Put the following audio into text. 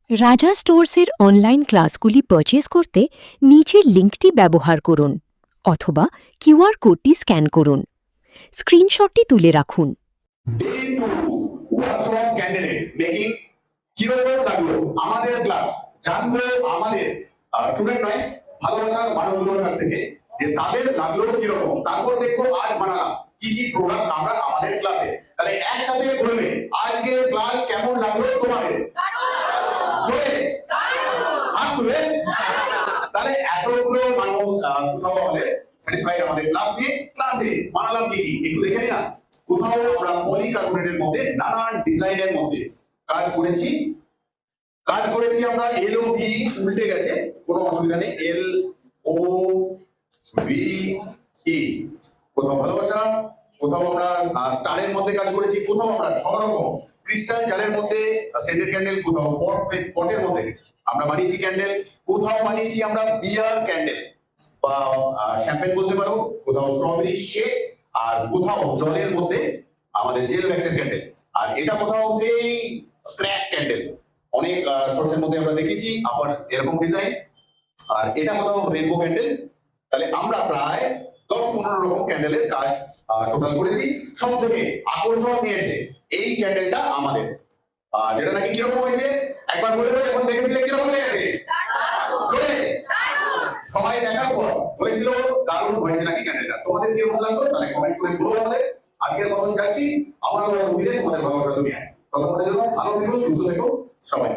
রাজা স্টোর্সের online ক্লাসগুলি purchase করতে নিচের লিঙ্কটি ব্যবহার করুন অথবা কিউআর কোডটি স্ক্যান করুন। স্ক্রিনশটটি তুলে রাখুন। ডে 2 ওয়ার্কশপ ক্যান্ডেল মেকিং কিরকম লাগলো আমাদের ক্লাস জানবো আমাদের স্টুডেন্ট নয় ভালোবাসার মানুষগুলোর কাছ থেকে যে তাদের লাগলো কিরকম, তারপর দেখবো আজ বানালাম কি কি প্রোডাক্ট আমরা আমাদের ক্লাসে। তাহলে একসাথে বলবে আজকের ক্লাস কেমন লাগলো তোমাদের? জোরে হাত তুলে। তাহলে এতগুলো মানুষ কোথাও আমাদের স্যাটিসফাইড আমাদের ক্লাস নিয়ে। ক্লাসে বানালাম কি কি একটু দেখে নিন না। কোথাও আমরা পলিকার্বনেটের মধ্যে নানান ডিজাইনের মধ্যে কাজ করেছি আমরা। এল ও ভি উল্টে গেছে, কোনো অসুবিধা নেই। এল ও ভি ই কোথাও ভালোবাসা, কোথাও আমরা স্টারের মধ্যে কাজ করেছি, কোথাও আমরা 6 রকম ক্রিস্টাল জারের মধ্যে সেন্টেড ক্যান্ডেল, কোথাও পটের মধ্যে আমরা বানিয়েছি ক্যান্ডেল, কোথাও বানিয়েছি আমরা বিয়ার ক্যান্ডেল বা শ্যাম্পেন বলতে পারো, কোথাও স্ট্রবেরি শেক, আর কোথাও জলের মধ্যে আমাদের জেল ভ্যাক্সের ক্যান্ডেল, আর এটা কোথাও সেই ক্র্যাক ক্যান্ডেল। অনেক সোর্সের মধ্যে আমরা দেখেছি আবার এরকম ডিজাইন, আর এটা কোথাও রেনবো ক্যান্ডেল। তাহলে আমরা প্রায় 10-15 রকম ক্যান্ডেলের কাজ টোটাল করেছি। সব থেকে আকর্ষণ নিয়েছে এই ক্যান্ডেলটা আমাদের, যেটা নাকি কিরকম হয়েছে একবার বলে দাও। এখন দেখেছিলে কিরকম লেগেছে? সবাই দেখার পর বলেছিল দারুণ হয়েছে নাকি ক্যান্ডেলটা। তোমাদের কিরকম লাগলো তাহলে কমেন্ট করে বলো আমাদের। আজকের মতন যাচ্ছি, আবার ফিরে তোমাদের ভালোবাসা দুনিয়ায়। ততক্ষণের জন্য ভালো থেকো, সুস্থ থেকো সবাই।